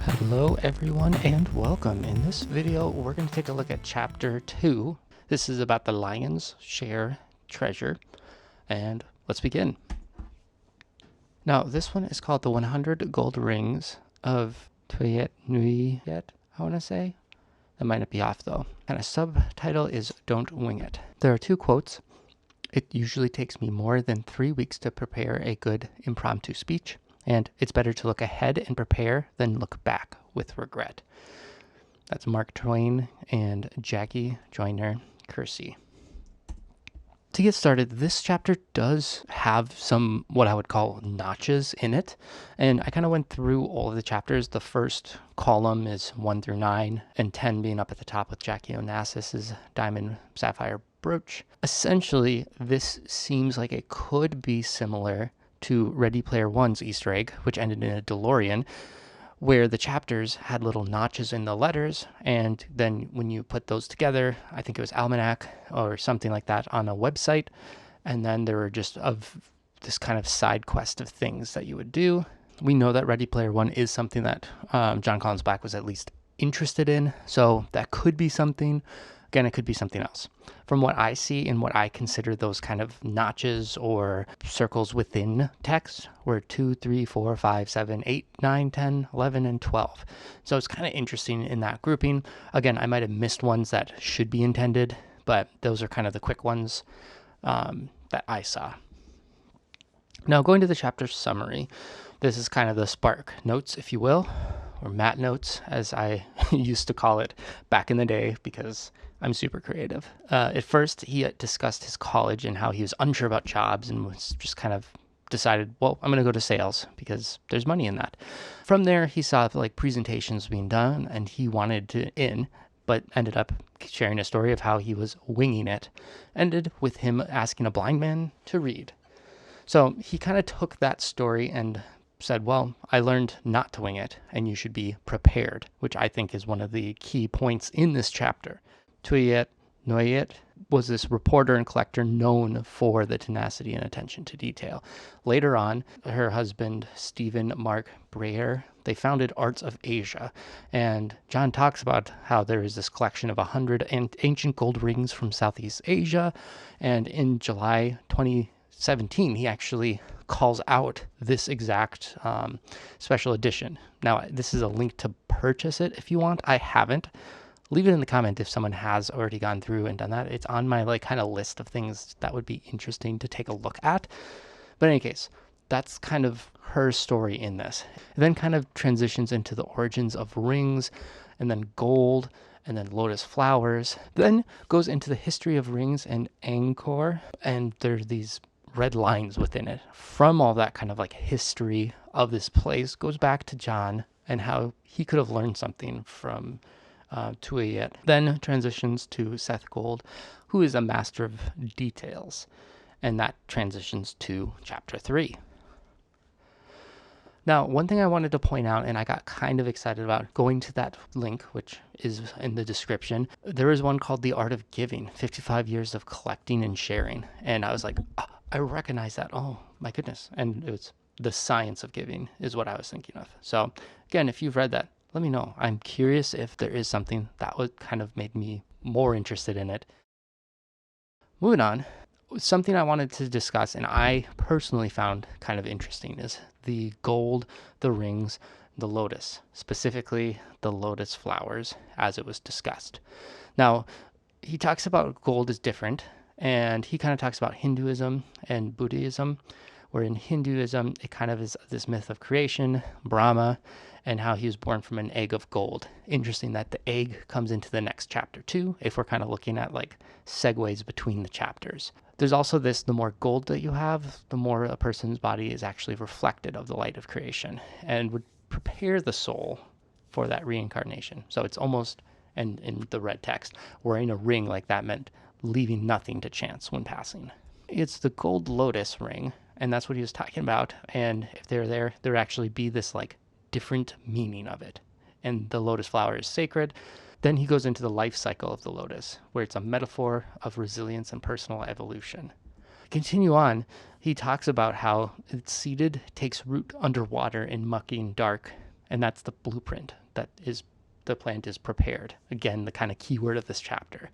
Hello everyone and welcome. In this video we're going to take a look at chapter 2. This is about the lions share treasure, and let's begin. Now this one is called the 100 Gold Rings of Tuyet Nuyet, I want to say. That might not be off though. And a subtitle is Don't Wing It. There are two quotes. It usually takes me more than 3 weeks to prepare a good impromptu speech, and it's better to look ahead and prepare than look back with regret. That's Mark Twain and Jackie Joyner Kersey. To get started, this chapter does have some what I would call notches in it, and I kind of went through all of the chapters. The first column is 1 through 9, and 10 being up at the top with Jackie Onassis's diamond sapphire brooch. Essentially, this seems like it could be similar to Ready Player One's Easter egg, which ended in a DeLorean, where the chapters had little notches in the letters, and then when you put those together, I think it was Almanac or something like that on a website, and then there were just of this kind of side quest of things that you would do. We know that Ready Player One is something that John Collins Black was at least interested in, so that could be something. Again, it could be something else. From what I see and what I consider those kind of notches or circles within text were 2, 3, 4, 5, 7, 8, 9, 10, 11, and 12. So it's kind of interesting in that grouping. Again, I might have missed ones that should be intended, but those are kind of the quick ones that I saw. Now, going to the chapter summary, this is kind of the spark notes, if you will, or Matt notes, as I used to call it back in the day, because I'm super creative. At first, he discussed his college and how he was unsure about jobs and was just kind of decided, well, I'm going to go to sales because there's money in that. From there, he saw like presentations being done and he wanted to in, but ended up sharing a story of how he was winging it. Ended with him asking a blind man to read. So he kind of took that story and said, well, I learned not to wing it and you should be prepared, which I think is one of the key points in this chapter. Tuyet Nuyet was this reporter and collector known for the tenacity and attention to detail. Later on, her husband, Stephen Mark Breyer, they founded Arts of Asia. And John talks about how there is this collection of 100 ancient gold rings from Southeast Asia. And in July 2017, he actually calls out this exact special edition. Now, this is a link to purchase it if you want. I haven't. Leave it in the comment if someone has already gone through and done that. It's on my like kind of list of things that would be interesting to take a look at. But in any case, that's kind of her story in this. It then kind of transitions into the origins of rings, and then gold, and then lotus flowers. Then goes into the history of rings and Angkor, and there's these red lines within it. From all that kind of like history of this place goes back to John and how he could have learned something from Tuyet. Then transitions to Seth Gold, who is a master of details, and that transitions to chapter 3. Now, one thing I wanted to point out, and I got kind of excited about going to that link, which is in the description, there is one called The Art of Giving, 55 Years of Collecting and Sharing. And I was like, oh, I recognize that. Oh, my goodness. And it was The Science of Giving is what I was thinking of. So again, if you've read that, let me know. I'm curious if there is something that would kind of made me more interested in it. Moving on, something I wanted to discuss and I personally found kind of interesting is the gold, the rings, the lotus, specifically the lotus flowers as it was discussed. Now, he talks about gold is different, and he kind of talks about Hinduism and Buddhism, where in Hinduism, it kind of is this myth of creation, Brahma, and how he was born from an egg of gold. Interesting that the egg comes into the next chapter too, if we're kind of looking at like segues between the chapters. There's also this, the more gold that you have, the more a person's body is actually reflected of the light of creation and would prepare the soul for that reincarnation. So it's almost, and in the red text, wearing a ring like that meant leaving nothing to chance when passing. It's the gold lotus ring, and that's what he was talking about. And if they're there, there would actually be this like different meaning of it. And the lotus flower is sacred. Then he goes into the life cycle of the lotus, where it's a metaphor of resilience and personal evolution. Continue on, he talks about how it's seeded, takes root underwater in mucky and dark, and that's the blueprint that is the plant is prepared. Again, the kind of keyword of this chapter.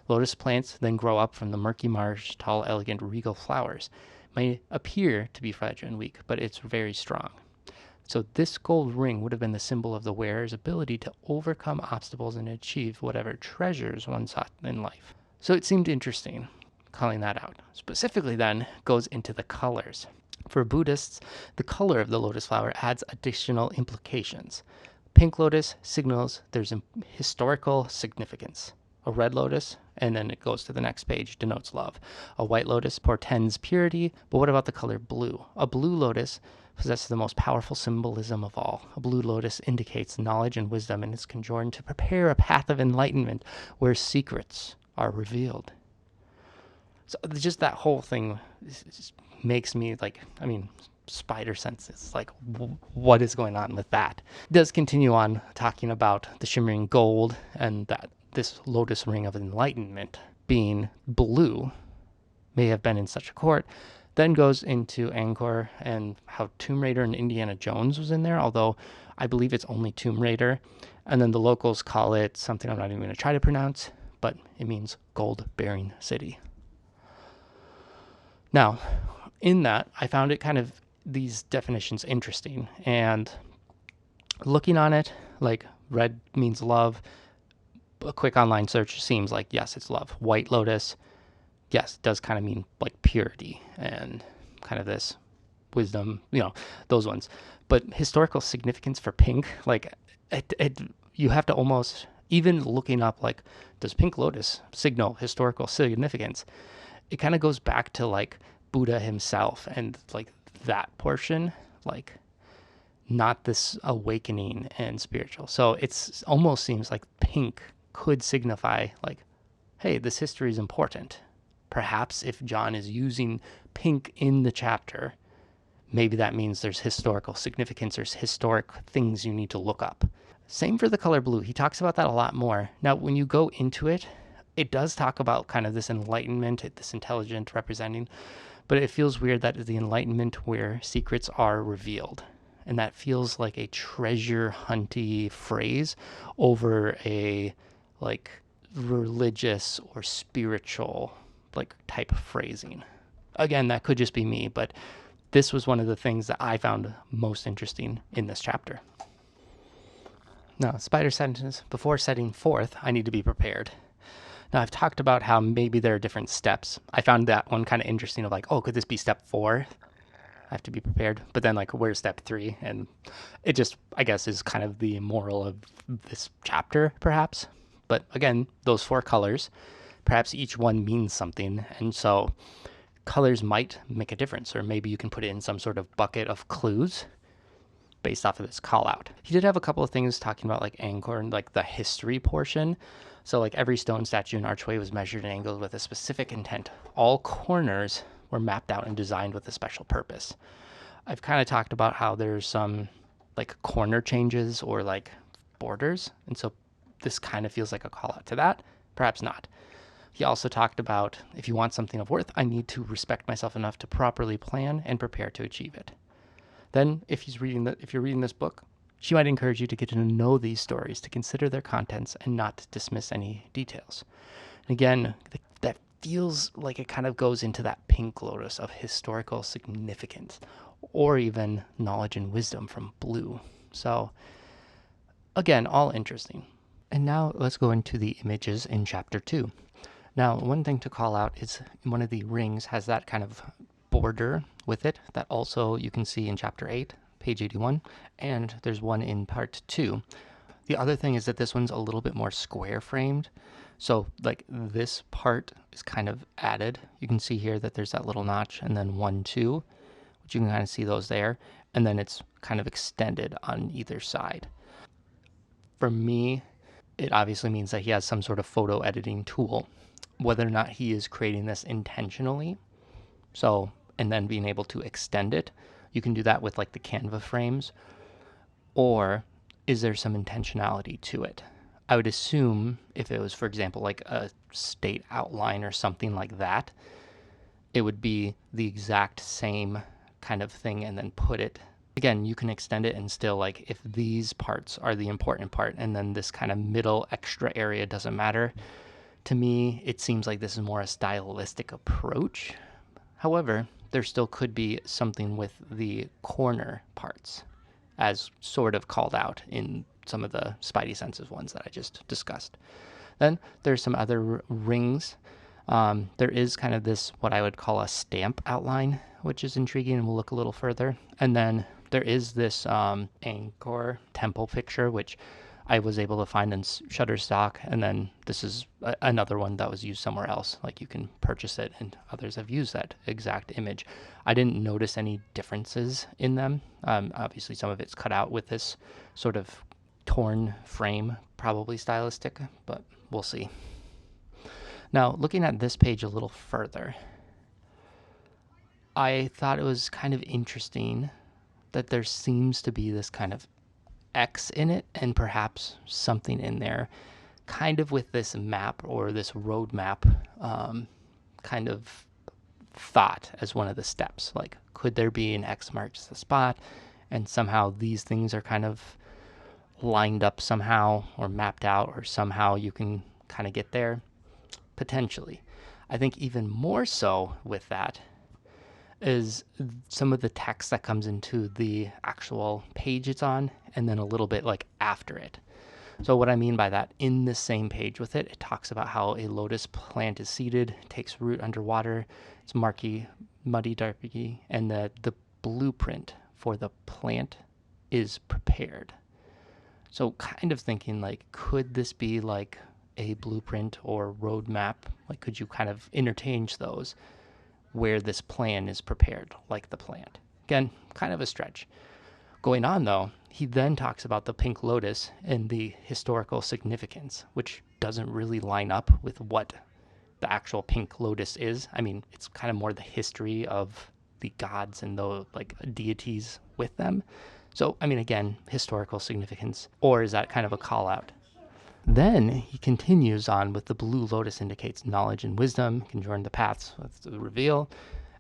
Lotus plants then grow up from the murky marsh, tall, elegant, regal flowers. May appear to be fragile and weak, but it's very strong. So this gold ring would have been the symbol of the wearer's ability to overcome obstacles and achieve whatever treasures one sought in life. So it seemed interesting calling that out. Specifically then goes into the colors. For Buddhists, the color of the lotus flower adds additional implications. Pink lotus signals there's historical significance. A red lotus, and then it goes to the next page, denotes love. A white lotus portends purity, but what about the color blue? A blue lotus possesses the most powerful symbolism of all. A blue lotus indicates knowledge and wisdom and is conjoined to prepare a path of enlightenment where secrets are revealed. So just that whole thing just makes me Spidey Senses. Like, what is going on with that? It does continue on talking about the shimmering gold and that this lotus ring of enlightenment being blue may have been in such a court. Then goes into Angkor and how Tomb Raider and Indiana Jones was in there, although I believe it's only Tomb Raider. And then the locals call it something I'm not even going to try to pronounce, but it means gold-bearing city. Now, in that, I found it kind of these definitions interesting. And looking on it, like red means love. A quick online search seems like, yes, it's love. White lotus, yes, does kind of mean like purity and kind of this wisdom, those ones. But historical significance for pink, like you have to almost, even looking up like, does pink lotus signal historical significance? It kind of goes back to like Buddha himself and like that portion, like not this awakening and spiritual. So it's almost seems like pink could signify like, hey, this history is important. Perhaps if John is using pink in the chapter, maybe that means there's historical significance, there's historic things you need to look up. Same for the color blue. He talks about that a lot more. Now, when you go into it, it does talk about kind of this enlightenment, this intelligent representing, but it feels weird that the enlightenment where secrets are revealed. And that feels like a treasure hunty phrase over a like religious or spiritual like type of phrasing. Again, that could just be me, but this was one of the things that I found most interesting in this chapter. Now, Spidey Senses, before setting forth, I need to be prepared. Now, I've talked about how maybe there are different steps. I found that one kind of interesting of like, oh, could this be step 4? I have to be prepared. But then like, where's step 3? And it just, I guess, is kind of the moral of this chapter, perhaps. But again, those 4 colors, perhaps each one means something. And so colors might make a difference, or maybe you can put it in some sort of bucket of clues based off of this call out. He did have a couple of things talking about like Angkor and like the history portion. So like every stone, statue, and archway was measured and angled with a specific intent. All corners were mapped out and designed with a special purpose. I've kind of talked about how there's some like corner changes or like borders. And so this kind of feels like a call out to that. Perhaps not. He also talked about if you want something of worth, I need to respect myself enough to properly plan and prepare to achieve it. Then if you're reading this book, she might encourage you to get to know these stories, to consider their contents, and not dismiss any details. And again, that feels like it kind of goes into that pink lotus of historical significance, or even knowledge and wisdom from blue. So, again, all interesting. And now let's go into the images in chapter 2. Now, one thing to call out is one of the rings has that kind of border with it that also you can see in chapter 8. Page 81, and there's one in part 2. The other thing is that this one's a little bit more square framed. So like this part is kind of added. You can see here that there's that little notch and then 1, 2, which you can kind of see those there. And then it's kind of extended on either side. For me, it obviously means that he has some sort of photo editing tool, whether or not he is creating this intentionally. So, and then being able to extend it. You can do that with like the Canva frames, or is there some intentionality to it? I would assume if it was, for example, like a state outline or something like that, it would be the exact same kind of thing and then put it again, you can extend it and still, like, if these parts are the important part and then this kind of middle extra area doesn't matter, to me, it seems like this is more a stylistic approach. However, there still could be something with the corner parts, as sort of called out in some of the Spidey Senses ones that I just discussed. Then there's some other rings. There is kind of this, what I would call a stamp outline, which is intriguing, and we'll look a little further. And then there is this Angkor temple picture, which I was able to find in Shutterstock. And then this is another one that was used somewhere else. Like, you can purchase it, and others have used that exact image. I didn't notice any differences in them. Obviously, some of it's cut out with this sort of torn frame, probably stylistic, but we'll see. Now, looking at this page a little further, I thought it was kind of interesting that there seems to be this kind of X in it, and perhaps something in there, kind of with this map or this roadmap kind of thought as one of the steps. Like, could there be an X marks the spot, and somehow these things are kind of lined up somehow or mapped out, or somehow you can kind of get there? Potentially. I think even more so with that is some of the text that comes into the actual page it's on, and then a little bit like after it. So what I mean by that, in the same page with it, it talks about how a lotus plant is seeded, takes root underwater, it's muddy, darky, and the blueprint for the plant is prepared. So kind of thinking, like, could this be like a blueprint or roadmap? Like, could you kind of interchange those where this plan is prepared, like the plant? Again, kind of a stretch. Going on, though, he then talks about the pink lotus and the historical significance, which doesn't really line up with what the actual pink lotus is. I mean, it's kind of more the history of the gods and the, like, deities with them. So, I mean, again, historical significance, or is that kind of a call out? Then he continues on with the blue lotus indicates knowledge and wisdom, can join the paths with the reveal.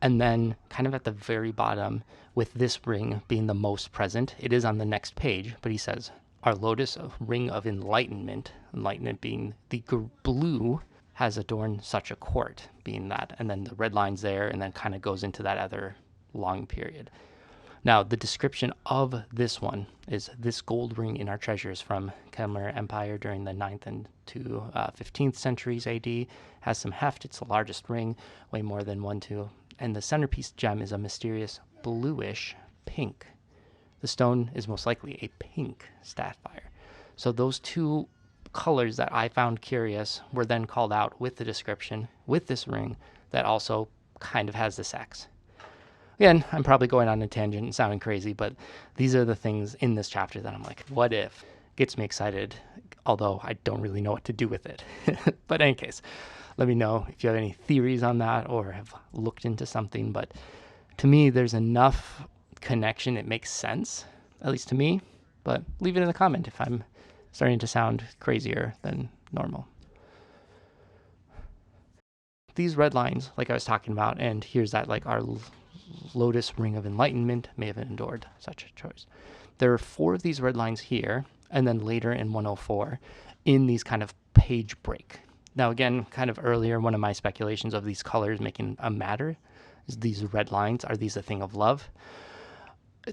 And then kind of at the very bottom, with this ring being the most present, it is on the next page, but he says, our lotus, a ring of enlightenment being the blue, has adorned such a court, being that. And then the red line's there, and then kind of goes into that other long period. Now, the description of this one is, this gold ring in our treasures from Khmer Empire during the 9th and to 15th centuries AD has some heft. It's the largest ring, way more than 1/2. And the centerpiece gem is a mysterious bluish pink. The stone is most likely a pink sapphire. So those two colors that I found curious were then called out with the description with this ring that also kind of has this X. Again, I'm probably going on a tangent and sounding crazy, but these are the things in this chapter that I'm like, what if? Gets me excited, although I don't really know what to do with it. But in any case, let me know if you have any theories on that or have looked into something. But to me, there's enough connection. It makes sense, at least to me. But leave it in the comment if I'm starting to sound crazier than normal. These red lines, like I was talking about, and here's that, like, our lotus ring of enlightenment may have endured such a choice. There are 4 of these red lines here, and then later in 104 in these kind of page break. Now, again, kind of earlier, one of my speculations of these colors making a matter is, these red lines, are these a thing of love?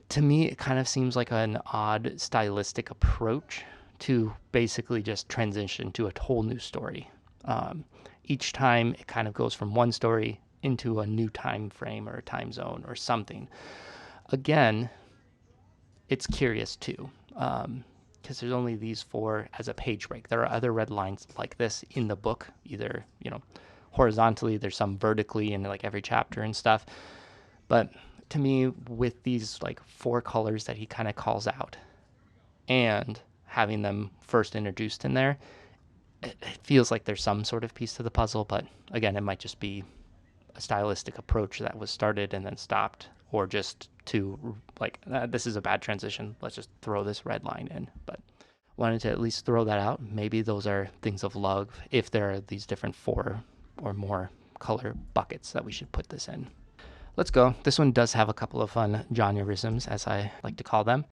To me, it kind of seems like an odd stylistic approach to basically just transition to a whole new story. Each time it kind of goes from one story into a new time frame or a time zone or something. Again, it's curious too, because there's only these 4 as a page break. There are other red lines like this in the book, either, horizontally, there's some vertically in like every chapter and stuff. But to me, with these like 4 colors that he kind of calls out and having them first introduced in there, it feels like there's some sort of piece to the puzzle. But again, it might just be a stylistic approach that was started and then stopped, or just to like, this is a bad transition, let's just throw this red line in. But wanted to at least throw that out. Maybe those are things of love, if there are these different 4 or more color buckets that we should put this in. let's go. This one does have a couple of fun Jonerisms, as I like to call them.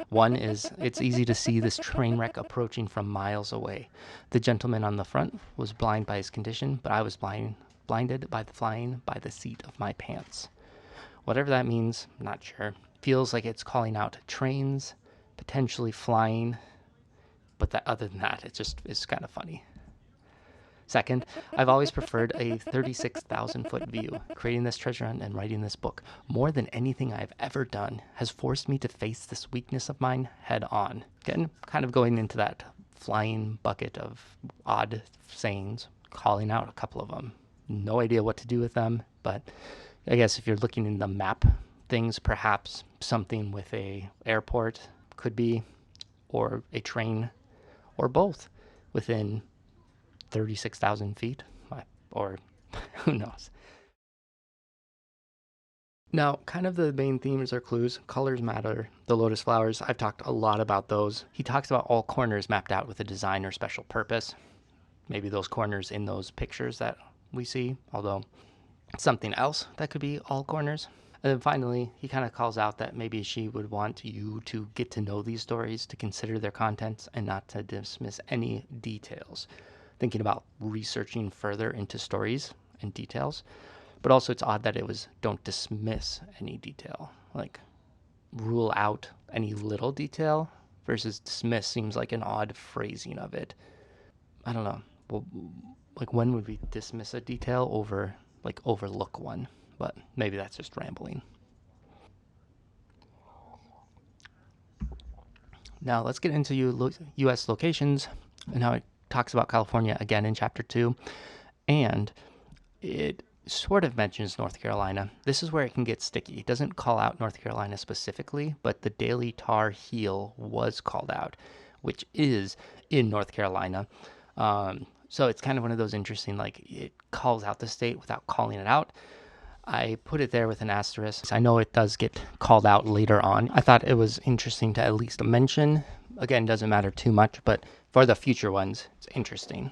One is, it's easy to see this train wreck approaching from miles away. The gentleman on the front was blind by his condition, but I was blinded by the flying by the seat of my pants. Whatever that means, I'm not sure. Feels like it's calling out trains, potentially flying, but that other than that, it just is kind of funny. Second, I've always preferred a 36,000-foot view. Creating this treasure hunt and writing this book, more than anything I've ever done, has forced me to face this weakness of mine head on. Again, kind of going into that flying bucket of odd sayings, calling out a couple of them. No idea what to do with them, but I guess if you're looking in the map things, perhaps something with a airport could be, or a train, or both within 36,000 feet, or who knows. Now, kind of the main themes or clues. Colors matter. The lotus flowers, I've talked a lot about those. He talks about all corners mapped out with a design or special purpose. Maybe those corners in those pictures that we see, although something else that could be all corners. And then finally, he kind of calls out that maybe she would want you to get to know these stories, to consider their contents, and not to dismiss any details. Thinking about researching further into stories and details. But also it's odd that it was don't dismiss any detail. Like rule out any little detail versus dismiss seems like an odd phrasing of it. I don't know. Well, like when would we dismiss a detail over like overlook one? But maybe that's just rambling. Now let's get into U.S. locations and how it talks about California again in chapter 2. And it sort of mentions North Carolina. This is where it can get sticky. It doesn't call out North Carolina specifically, but the Daily Tar Heel was called out, which is in North Carolina. So it's kind of one of those interesting, like it calls out the state without calling it out. I put it there with an asterisk. I know it does get called out later on. I thought it was interesting to at least mention. Again, doesn't matter too much, but for the future ones, it's interesting.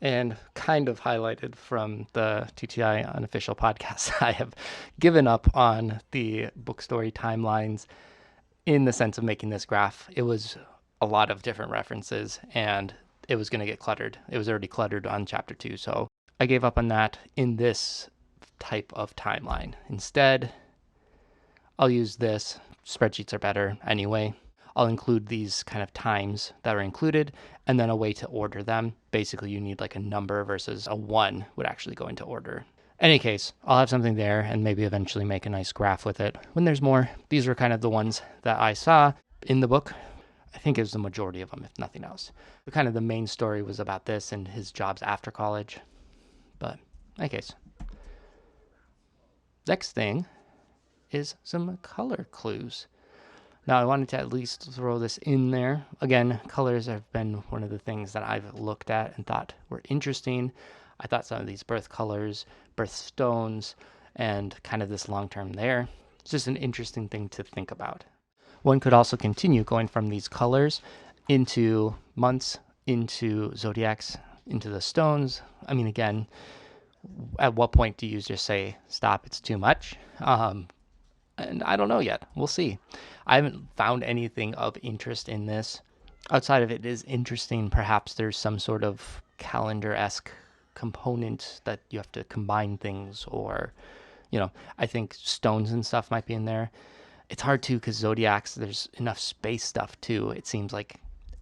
And kind of highlighted from the TTI unofficial podcast, I have given up on the book story timelines in the sense of making this graph. It was a lot of different references and it was going to get cluttered. It was already cluttered on chapter 2, so I gave up on that in this type of timeline. Instead, I'll use this. Spreadsheets are better anyway. I'll include these kind of times that are included and then a way to order them. Basically, you need like a number versus a 1 would actually go into order. Any case, I'll have something there and maybe eventually make a nice graph with it when there's more. These were kind of the ones that I saw in the book. I think it was the majority of them, if nothing else. But kind of the main story was about this and his jobs after college. But in any case. Next thing is some color clues. Now, I wanted to at least throw this in there. Again, colors have been one of the things that I've looked at and thought were interesting. I thought some of these birth colors, birth stones, and kind of this long-term there. It's just an interesting thing to think about. One could also continue going from these colors into months, into zodiacs, into the stones. I mean, again, at what point do you just say, stop, it's too much? And I don't know yet. We'll see. I haven't found anything of interest in this. Outside of it is interesting. Perhaps there's some sort of calendar-esque component that you have to combine things, or, I think stones and stuff might be in there. It's hard too because zodiacs, there's enough space stuff too. It seems like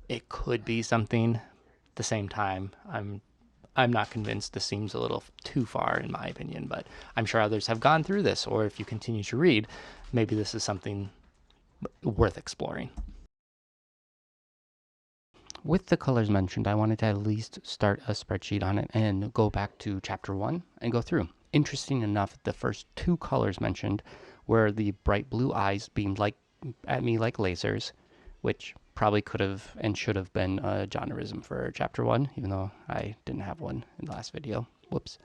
it could be something. At the same time, I'm not convinced. This seems a little too far in my opinion, but I'm sure others have gone through this, or if you continue to read, maybe this is something worth exploring. With the colors mentioned, I wanted to at least start a spreadsheet on it and go back to chapter 1 and go through. Interesting enough, the first 2 colors mentioned were the bright blue eyes beamed at me like lasers, which probably could have and should have been a Jonerism for chapter 1, even though I didn't have one in the last video. Whoops.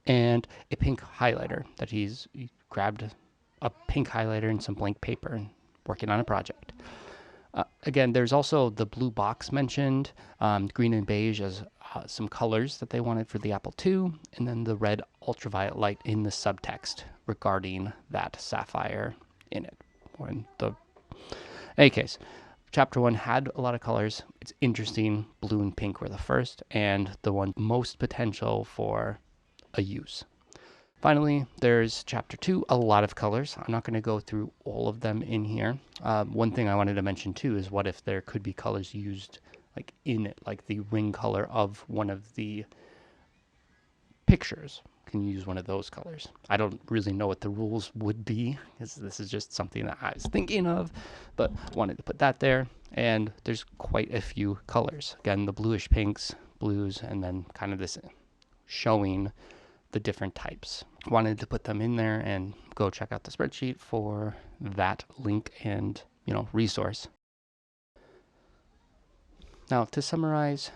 And a pink highlighter that he grabbed a pink highlighter and some blank paper and working on a project. Again, there's also the blue box mentioned, green and beige as some colors that they wanted for the Apple II, and then the red ultraviolet light in the subtext regarding that sapphire in it. In any case, Chapter 1 had a lot of colors. It's interesting. Blue and pink were the first, and the one most potential for a use. Finally, there's Chapter 2, a lot of colors. I'm not going to go through all of them in here. One thing I wanted to mention too is what if there could be colors used like in it, like the ring color of one of the pictures. Can you use one of those colors? I don't really know what the rules would be, because this is just something that I was thinking of, but wanted to put that there. And there's quite a few colors. Again, the bluish pinks, blues, and then kind of this showing the different types. Wanted to put them in there, and go check out the spreadsheet for that link and, resource. Now, to summarize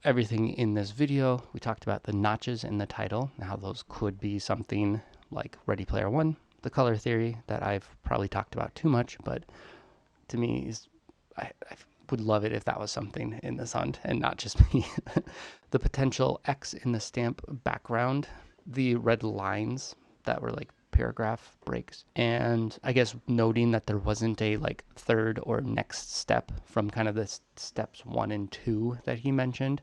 everything in this video, we talked about the notches in the title and how those could be something like Ready Player One, the color theory that I've probably talked about too much, but to me, I would love it if that was something in this hunt and not just me. The potential X in the stamp background, the red lines that were like paragraph breaks, and I guess noting that there wasn't a like third or next step from kind of the steps 1 and 2 that he mentioned.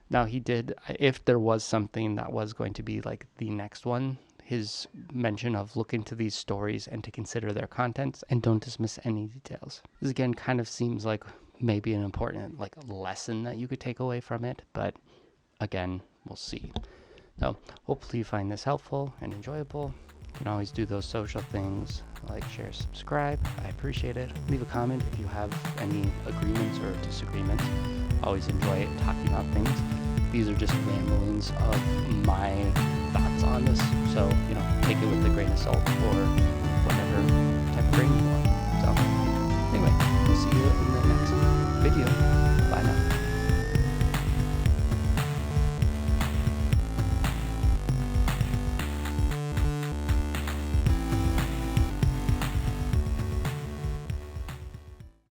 Now he did, if there was something that was going to be like the next one, his mention of look into these stories and to consider their contents and don't dismiss any details. This again kind of seems like maybe an important like lesson that you could take away from it, but again, we'll see. So hopefully you find this helpful and enjoyable. You can always do those social things, like, share, subscribe. I appreciate it. Leave a comment if you have any agreements or disagreements. Always enjoy talking about things. These are just ramblings of my thoughts on this, so take it with a grain of salt, or